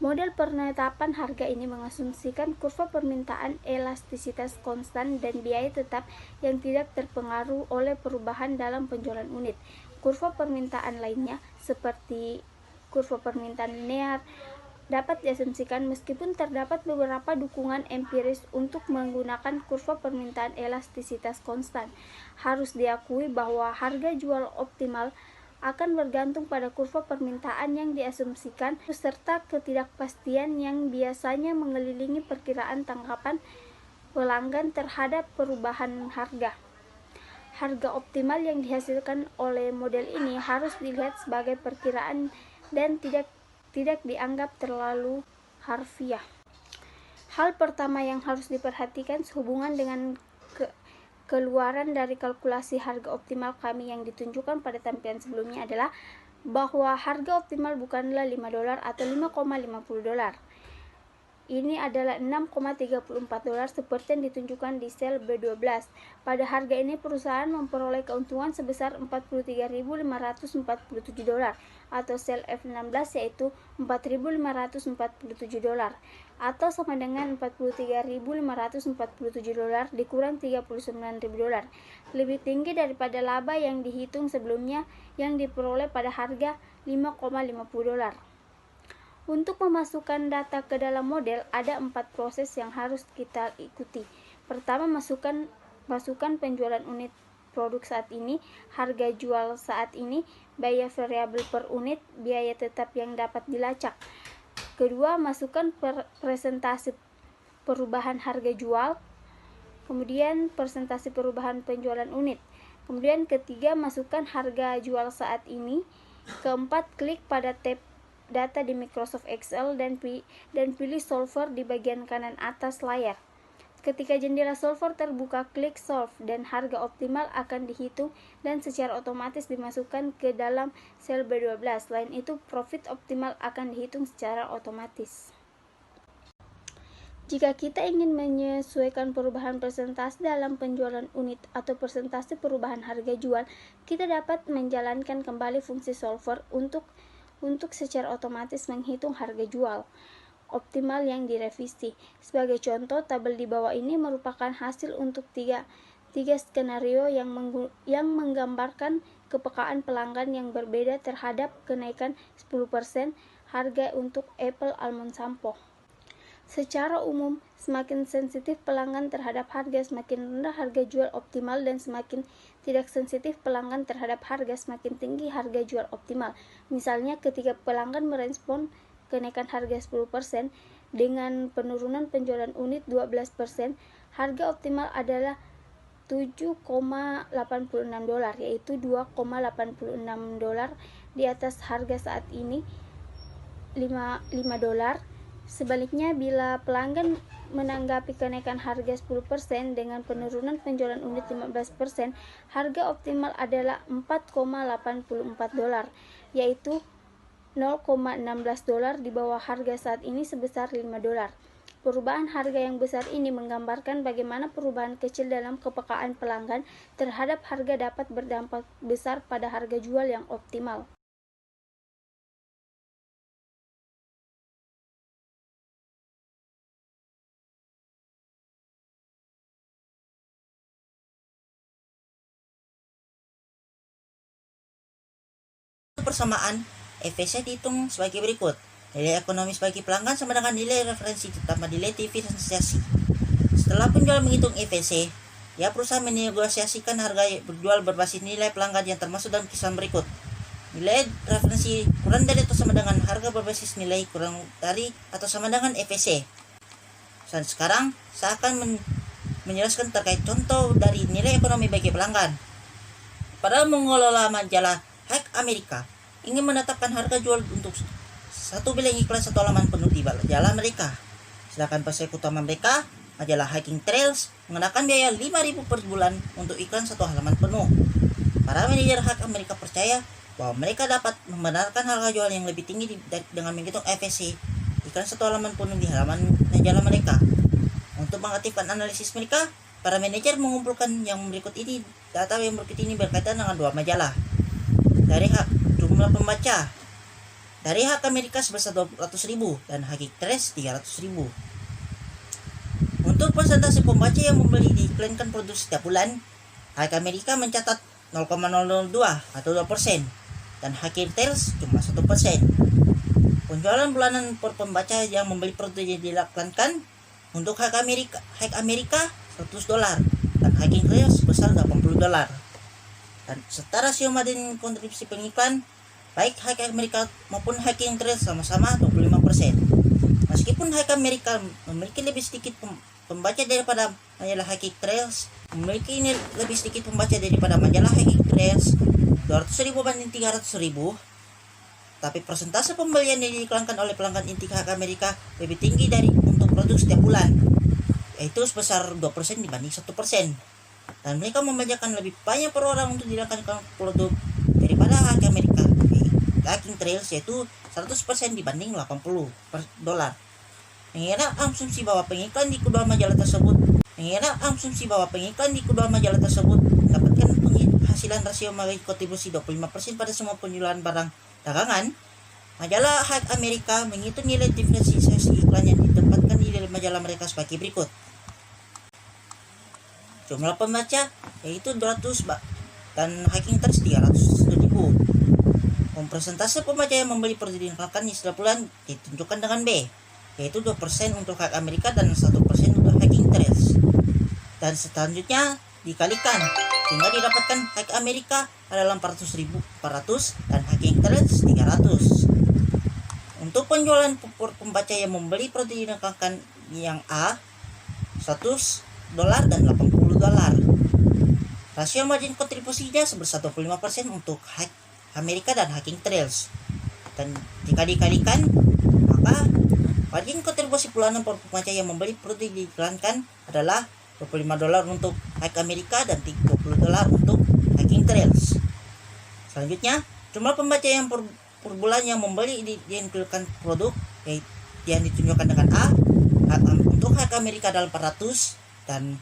Model penetapan harga ini mengasumsikan kurva permintaan elastisitas konstan dan biaya tetap yang tidak terpengaruh oleh perubahan dalam penjualan unit. Kurva permintaan lainnya, seperti kurva permintaan linear, dapat diasumsikan meskipun terdapat beberapa dukungan empiris untuk menggunakan kurva permintaan elastisitas konstan. Harus diakui bahwa harga jual optimal akan bergantung pada kurva permintaan yang diasumsikan serta ketidakpastian yang biasanya mengelilingi perkiraan tanggapan pelanggan terhadap perubahan harga. Harga optimal yang dihasilkan oleh model ini harus dilihat sebagai perkiraan dan tidak dianggap terlalu harfiah. Hal pertama yang harus diperhatikan sehubungan dengan keluaran dari kalkulasi harga optimal kami yang ditunjukkan pada tampilan sebelumnya adalah bahwa harga optimal bukanlah $5 atau $5,50. Ini adalah $6,34 seperti yang ditunjukkan di sel B12. Pada harga ini perusahaan memperoleh keuntungan sebesar $43.547 atau sel F16 yaitu $4.547. atau sama dengan 43.547 dolar dikurang 39.000 dolar, lebih tinggi daripada laba yang dihitung sebelumnya yang diperoleh pada harga 5,50 dolar. Untuk memasukkan data ke dalam model, ada 4 proses yang harus kita ikuti. Pertama, masukkan penjualan unit produk saat ini, harga jual saat ini, biaya variabel per unit, biaya tetap yang dapat dilacak. Kedua, masukkan presentasi perubahan harga jual, kemudian presentasi perubahan penjualan unit. Kemudian ketiga, masukkan harga jual saat ini. Keempat, klik pada tab data di Microsoft Excel dan pilih solver di bagian kanan atas layar. Ketika jendela solver terbuka, klik Solve dan harga optimal akan dihitung dan secara otomatis dimasukkan ke dalam sel B12. Selain itu, profit optimal akan dihitung secara otomatis. Jika kita ingin menyesuaikan perubahan persentase dalam penjualan unit atau persentase perubahan harga jual, kita dapat menjalankan kembali fungsi solver untuk secara otomatis menghitung harga jual optimal yang direvisi. Sebagai contoh, tabel di bawah ini merupakan hasil untuk tiga skenario yang menggambarkan kepekaan pelanggan yang berbeda terhadap kenaikan 10% harga untuk Apple Almond Sampo. Secara umum, semakin sensitif pelanggan terhadap harga, semakin rendah harga jual optimal, dan semakin tidak sensitif pelanggan terhadap harga, semakin tinggi harga jual optimal. Misalnya, ketika pelanggan merespon kenaikan harga 10% dengan penurunan penjualan unit 12%, harga optimal adalah 7,86 dolar, yaitu 2,86 dolar di atas harga saat ini 5 dolar. Sebaliknya, bila pelanggan menanggapi kenaikan harga 10% dengan penurunan penjualan unit 15%, harga optimal adalah 4,84 dolar, yaitu 0,16 dolar di bawah harga saat ini sebesar 5 dolar. Perubahan harga yang besar ini menggambarkan bagaimana perubahan kecil dalam kepekaan pelanggan terhadap harga dapat berdampak besar pada harga jual yang optimal. Persamaan efisiensi dihitung sebagai berikut. Nilai ekonomis bagi pelanggan sama dengan nilai referensi ditambah nilai diferensiasi. Setelah penjual menghitung efisiensi, ia berusaha menegosiasikan harga berjual berbasis nilai pelanggan yang termasuk dalam kisaran berikut. Nilai referensi kurang dari atau sama dengan harga berbasis nilai kurang dari atau sama dengan efisiensi. Sekarang saya akan menjelaskan terkait contoh dari nilai ekonomi bagi pelanggan. Para mengelola majalah Hike Amerika ingin menetapkan harga jual untuk satu bilang iklan satu halaman penuh di majalah mereka. Sedangkan peserta utama mereka, majalah Hiking Trails, mengenakan biaya 5.000 per bulan untuk iklan satu halaman penuh. Para manajer Hike Amerika percaya bahwa mereka dapat membenarkan harga jual yang lebih tinggi dengan menghitung efisiensi iklan satu halaman penuh di halaman majalah mereka. Untuk mengaktifkan analisis mereka, para manajer mengumpulkan yang berikut ini. Data yang berikut ini berkaitan dengan dua majalah. Dari jumlah pembaca dari Hike Amerika sebesar 200.000 dan Hiking Trails 300.000. Untuk persentase pembaca yang membeli diiklankan produk setiap bulan, Hike Amerika mencatat 0,002 atau 2% dan Hiking Trails cuma 1%. Penjualan bulanan per pembaca yang membeli produk yang diiklankan untuk Hike Amerika 100 dolar dan Hiking Trails sebesar 80 dolar. Dan setara rasio margin kontribusi pengiklan baik Hike Amerika maupun Hiking Trails sama-sama 25%. Meskipun Hike Amerika memiliki lebih sedikit pembaca daripada majalah Hiking Trails, majalah Hiking Trails 200.000 banding 300.000, tapi persentase pembelian yang diiklankan oleh pelanggan inti Hike Amerika lebih tinggi dari untuk produk setiap bulan, yaitu sebesar 2% dibanding 1%. Dan mereka membajakan lebih banyak per orang untuk diiklankan produk daripada Hike Amerika Hiking Trails, yaitu 100% dibanding 80 dolar. Mengira asumsi bahwa pengiklan di kedua majalah tersebut mendapatkan penghasilan rasio margin kontribusi 25% pada semua penjualan barang dagangan. Majalah Hike Amerika menghitung nilai diferensiasi iklan yang ditempatkan majalah mereka sebagai berikut. Jumlah pembaca yaitu 200 dan hiking interest 300.000. Persentase pembaca yang membeli per dinikahkan setiap bulan ditunjukkan dengan B, yaitu 2% untuk hak Amerika dan 1% untuk hiking interest. Dan selanjutnya dikalikan sehingga didapatkan hak Amerika adalah 400 dan hiking interest 300. Untuk penjualan per pembaca yang membeli per dinikahkan yang A $100 dan $80. Rasio margin kontribusinya sebesar 25% untuk hak Amerika dan hiking trails. Dan jika dikalikan, maka margin kontribusi bulanan per pembaca yang membeli produk diiklankan adalah $25 untuk hak Amerika dan $30 untuk hiking trails. Selanjutnya, jumlah pembaca yang per bulan yang membeli diiklankan produk yang ditunjukkan dengan A untuk hak Amerika adalah 400 dan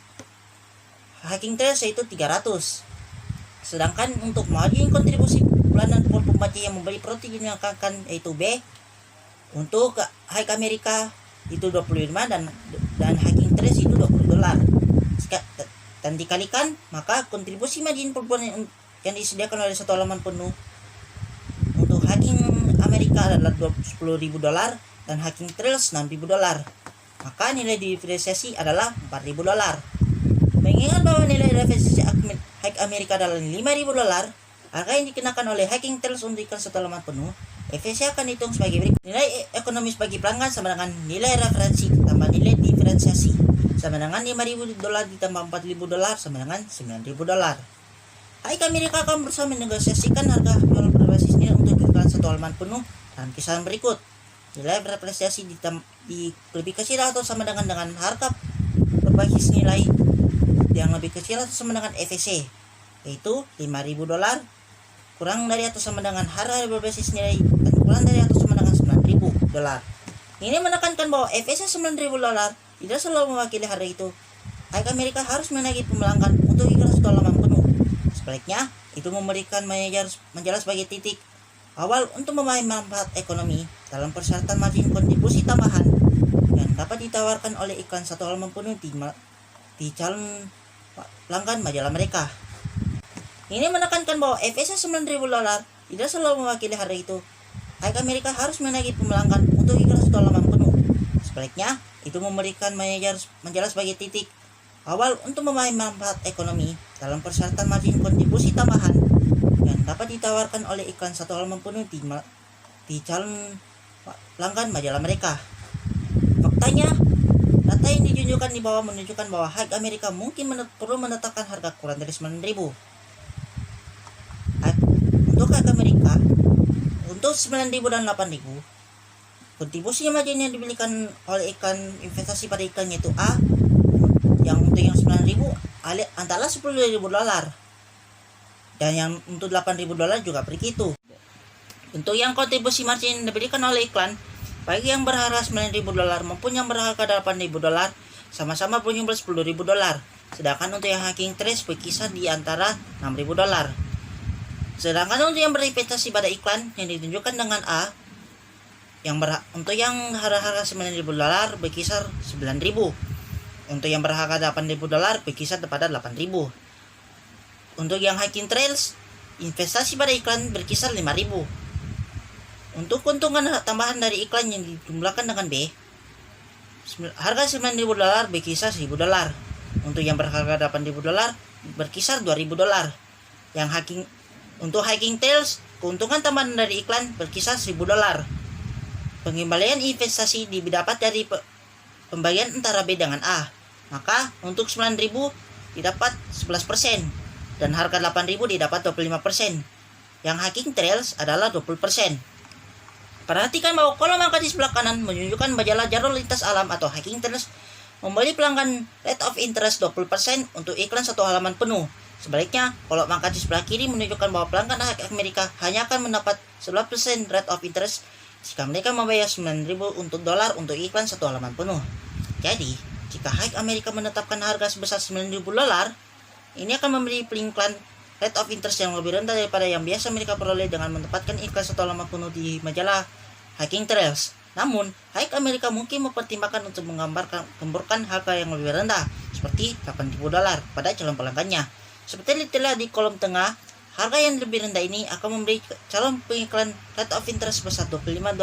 hiking trails yaitu 300. Sedangkan untuk margin kontribusi bulanan per pembaca yang membeli produk diiklankan yaitu B untuk hak Amerika itu 25 dan hiking trails itu $20. Dan dikalikan, maka kontribusi margin per bulan yang disediakan oleh satu halaman penuh untuk hiking Amerika adalah $10.000 dan hiking trails $6.000. Maka nilai depresiasi adalah $4.000. Mengingat bahwa nilai depresiasi hak Amerika adalah $5.000, harga yang dikenakan oleh hiking trails untuk iklan satu halaman penuh, efisiensi akan dihitung sebagai berikut. Nilai ekonomis bagi pelanggan sama dengan nilai referensi tambah nilai diferensiasi sama dengan $5.000 ditambah $4.000 sama dengan $9.000. Hak Amerika akan berusaha menegosiasikan harga jual berbasis nilai untuk iklan satu halaman penuh dalam kisaran berikut. Nilai depresiasi di lebih kecil atau sama dengan harga berbasis nilai yang lebih kecil atau sama dengan EVC, yaitu $5.000 kurang dari atau sama dengan harga berbasis nilai dan kurang dari atau sama dengan $9.000. Ini menekankan bahwa EVC $9.000 tidak selalu mewakili harga itu. Hak Amerika harus menagih pelanggan untuk iklan satu halaman penuh. Sebaliknya, itu memberikan majalah sebagai titik awal untuk memahami manfaat ekonomi dalam persyaratan margin kontribusi tambahan yang dapat ditawarkan oleh iklan satu halaman penuh di calon pelanggan majalah mereka. Ini menekankan bahwa EVC $9.000 tidak selalu mewakili harga itu. Hak Amerika harus menagih pelanggan untuk iklan satu halaman penuh. Sebaliknya, itu memberikan majalah sebagai titik awal untuk memahami manfaat ekonomi dalam persyaratan margin kontribusi tambahan yang dapat ditawarkan oleh iklan satu halaman penuh di calon pelanggan majalah mereka. Faktanya, data yang ditunjukkan di bawah menunjukkan bahwa hak Amerika mungkin perlu menetapkan harga kurang dari $9.000. Untuk hak Amerika, untuk $9.000 dan $8.000, kontribusi margin yang diberikan oleh iklan investasi pada iklan yaitu A yang untuk yang $9.000 antara $10.000 dan yang untuk $8.000 juga begitu. Untuk yang kontribusi margin yang diberikan oleh iklan bagi yang berharga $9.000 maupun yang berharga $8.000 sama-sama berjumlah $10.000. Sedangkan untuk yang hiking trails berkisar di antara $6.000. Sedangkan untuk yang berinvestasi pada iklan yang ditunjukkan dengan A untuk yang harga $9.000 berkisar $9.000. Untuk yang berharga $8.000 berkisar pada $8.000. Untuk yang hiking trails, investasi pada iklan berkisar $5.000. Untuk keuntungan tambahan dari iklan yang dijumlahkan dengan B, harga $9.000 berkisar $1.000. Untuk yang berharga $8.000 berkisar $2.000. Untuk hiking trails, keuntungan tambahan dari iklan berkisar $1.000. Pengembalian investasi didapat dari pembagian antara B dengan A. Maka untuk $9.000 didapat 11% dan harga $8.000 didapat 25%. Yang hiking trails adalah 20%. Perhatikan bahwa kolom angka di sebelah kanan menunjukkan majalah jalur lintas alam atau hiking trails membeli pelanggan rate of interest 20% untuk iklan satu halaman penuh. Sebaliknya, kolom angka di sebelah kiri menunjukkan bahwa pelanggan hak Amerika hanya akan mendapat 11% rate of interest jika mereka membayar $9.000 untuk iklan satu halaman penuh. Jadi, jika hak Amerika menetapkan harga sebesar $9.000, ini akan memberi pelanggan rate of interest yang lebih rendah daripada yang biasa mereka peroleh dengan menempatkan iklan satu halaman penuh di majalah hiking trails. Namun, Hike Amerika mungkin mempertimbangkan untuk menggambarkan harga yang lebih rendah, seperti $8.000 pada calon pelanggannya. Seperti detail di kolom tengah, harga yang lebih rendah ini akan memberi calon pengiklan rate of interest sebesar $25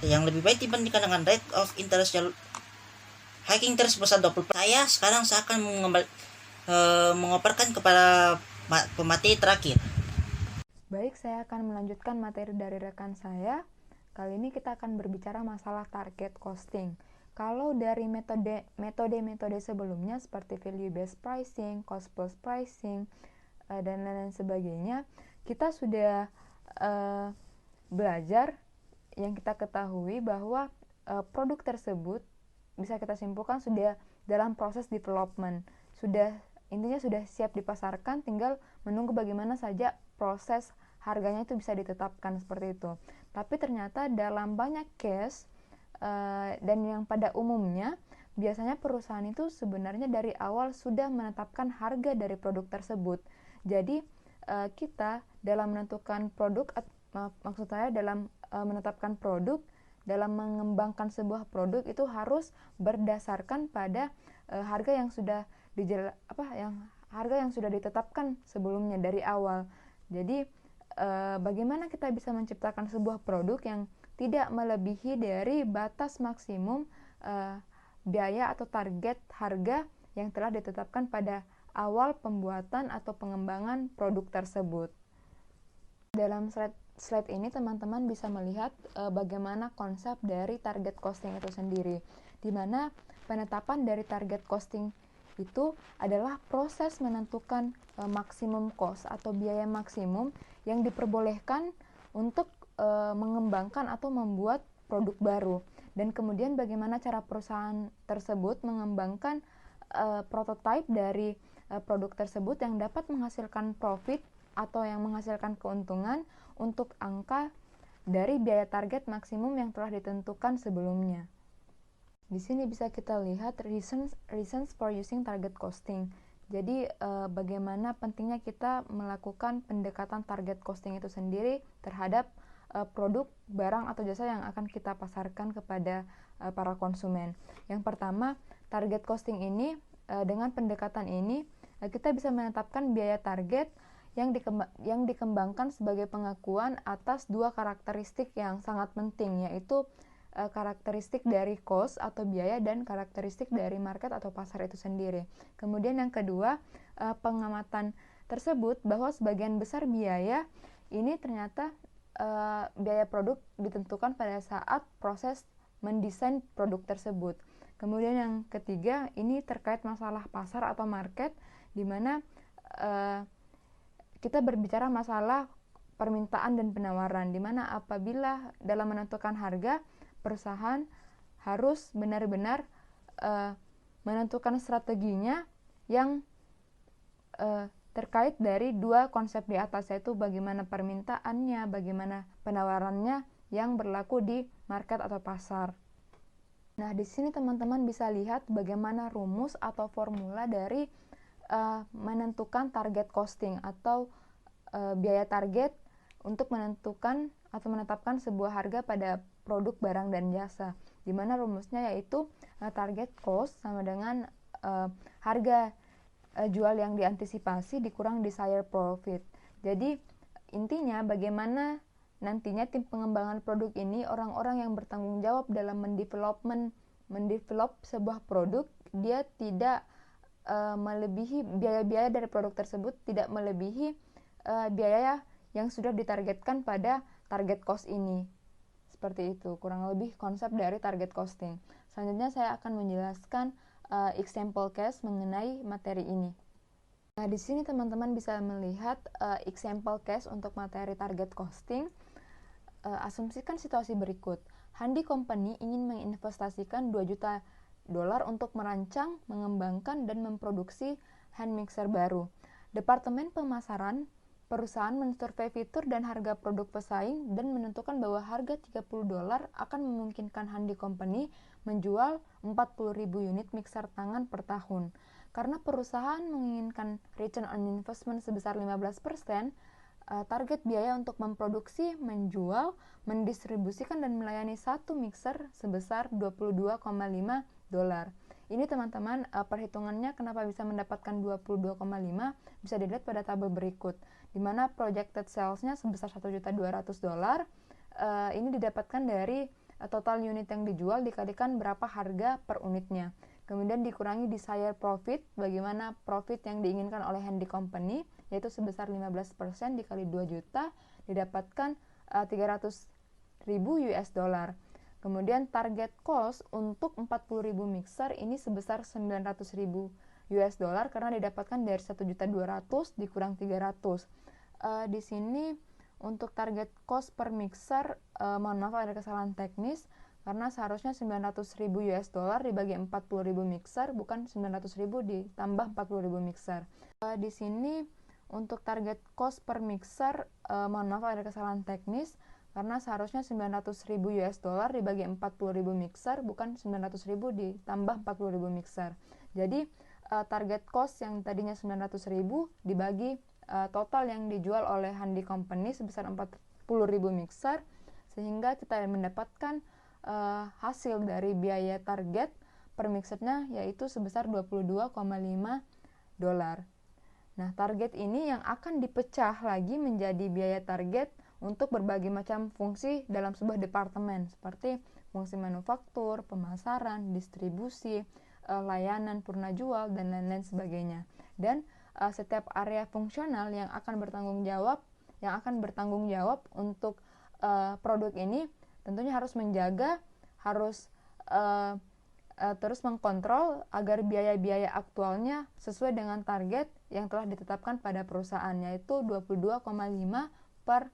yang lebih baik dibandingkan dengan rate of interest hiking interest sebesar 20%. Saya akan mengoperkan kepada pemateri terakhir. Baik, saya akan melanjutkan materi dari rekan saya. Kali ini kita akan berbicara masalah target costing. Kalau dari metode sebelumnya seperti value based pricing, cost plus pricing, dan lain-lain sebagainya, kita sudah belajar yang kita ketahui bahwa produk tersebut bisa kita simpulkan sudah dalam proses development, intinya sudah siap dipasarkan, tinggal menunggu bagaimana saja proses harganya itu bisa ditetapkan seperti itu. Tapi ternyata dalam banyak case dan yang pada umumnya biasanya perusahaan itu sebenarnya dari awal sudah menetapkan harga dari produk tersebut. Jadi kita dalam menentukan produk, maksud saya dalam menetapkan produk, dalam mengembangkan sebuah produk itu harus berdasarkan pada harga yang sudah harga yang sudah ditetapkan sebelumnya dari awal. Jadi bagaimana kita bisa menciptakan sebuah produk yang tidak melebihi dari batas maksimum biaya atau target harga yang telah ditetapkan pada awal pembuatan atau pengembangan produk tersebut. Dalam slide ini teman-teman bisa melihat bagaimana konsep dari target costing itu sendiri, di mana penetapan dari target costing itu adalah proses menentukan maksimum cost atau biaya maksimum yang diperbolehkan untuk mengembangkan atau membuat produk baru, dan kemudian bagaimana cara perusahaan tersebut mengembangkan prototipe dari produk tersebut yang dapat menghasilkan profit atau yang menghasilkan keuntungan untuk angka dari biaya target maksimum yang telah ditentukan sebelumnya. Di sini bisa kita lihat reasons for using target costing. Jadi bagaimana pentingnya kita melakukan pendekatan target costing itu sendiri terhadap produk, barang atau jasa yang akan kita pasarkan kepada para konsumen. Yang pertama, target costing ini dengan pendekatan ini kita bisa menetapkan biaya target yang dikembangkan sebagai pengakuan atas dua karakteristik yang sangat penting, yaitu karakteristik dari cost atau biaya dan karakteristik dari market atau pasar itu sendiri. Kemudian yang kedua, pengamatan tersebut bahwa sebagian besar biaya ini ternyata biaya produk ditentukan pada saat proses mendesain produk tersebut. Kemudian yang ketiga, ini terkait masalah pasar atau market, di mana kita berbicara masalah permintaan dan penawaran, di mana apabila dalam menentukan harga, perusahaan harus benar-benar menentukan strateginya yang terkait dari dua konsep di atas, yaitu bagaimana permintaannya, bagaimana penawarannya yang berlaku di market atau pasar. Nah, di sini teman-teman bisa lihat bagaimana rumus atau formula dari menentukan target costing atau biaya target untuk menentukan atau menetapkan sebuah harga pada produk, barang, dan jasa, di mana rumusnya yaitu target cost sama dengan harga jual yang diantisipasi dikurang desired profit. Jadi intinya bagaimana nantinya tim pengembangan produk ini, orang-orang yang bertanggung jawab dalam mendevelop sebuah produk, dia tidak melebihi biaya-biaya dari produk tersebut, tidak melebihi biaya yang sudah ditargetkan pada target cost ini. Seperti itu, kurang lebih konsep dari target costing. Selanjutnya saya akan menjelaskan example case mengenai materi ini. Nah, di sini teman-teman bisa melihat example case untuk materi target costing. Asumsikan situasi berikut. Handy Company ingin menginvestasikan $2 juta untuk merancang, mengembangkan, dan memproduksi hand mixer baru. Departemen pemasaran perusahaan mensurvei fitur dan harga produk pesaing dan menentukan bahwa harga $30 akan memungkinkan Handy Company menjual 40.000 unit mixer tangan per tahun. Karena perusahaan menginginkan return on investment sebesar 15%, Target biaya untuk memproduksi, menjual, mendistribusikan dan melayani satu mixer sebesar $22,5. Ini teman-teman, perhitungannya kenapa bisa mendapatkan 22,5 bisa dilihat pada tabel berikut, di mana projected sales-nya sebesar $1.200.000. Ini didapatkan dari total unit yang dijual dikalikan berapa harga per unitnya. Kemudian dikurangi desired profit, bagaimana profit yang diinginkan oleh handy company, yaitu sebesar 15% dikali 2 juta, didapatkan 300.000 US dollar. Kemudian target cost untuk 40.000 mixer ini sebesar 900.000 US dollar karena didapatkan dari 1.200.000 dikurang 300. Di sini untuk target cost per mixer, mohon maaf ada kesalahan teknis, karena seharusnya 900.000 US dollar dibagi 40.000 mixer, bukan 900.000 ditambah 40.000 mixer. Di sini untuk target cost per mixer, mohon maaf ada kesalahan teknis, karena seharusnya 900.000 US dollar dibagi 40.000 mixer, bukan 900.000 ditambah 40.000 mixer. Jadi target cost yang tadinya 900.000 dibagi total yang dijual oleh handy company sebesar 40.000 mixer, sehingga kita mendapatkan hasil dari biaya target per mixernya yaitu sebesar $22,5. Nah, target ini yang akan dipecah lagi menjadi biaya target untuk berbagai macam fungsi dalam sebuah departemen, seperti fungsi manufaktur, pemasaran, distribusi, layanan purna jual, dan lain-lain sebagainya. Dan setiap area fungsional yang akan bertanggung jawab untuk produk ini tentunya harus menjaga, harus terus mengkontrol agar biaya-biaya aktualnya sesuai dengan target yang telah ditetapkan pada perusahaan, yaitu 22,5 per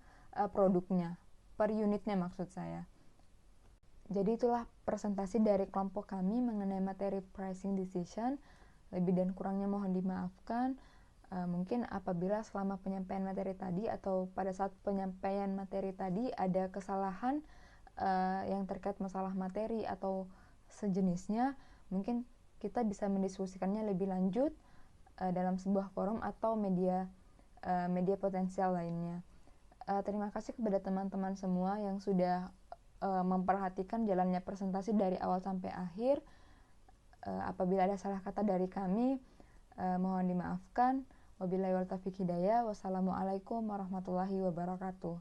produknya, per unitnya maksud saya. Jadi itulah presentasi dari kelompok kami mengenai materi pricing decision. Lebih dan kurangnya mohon dimaafkan. Mungkin apabila selama penyampaian materi tadi atau pada saat penyampaian materi tadi ada kesalahan yang terkait masalah materi atau sejenisnya, mungkin kita bisa mendiskusikannya lebih lanjut dalam sebuah forum atau media potensial lainnya. Terima kasih kepada teman-teman semua yang sudah memperhatikan jalannya presentasi dari awal sampai akhir. Apabila ada salah kata dari kami, mohon dimaafkan. Wabillahi wal taufiq hidayah. Wassalamualaikum warahmatullahi wabarakatuh.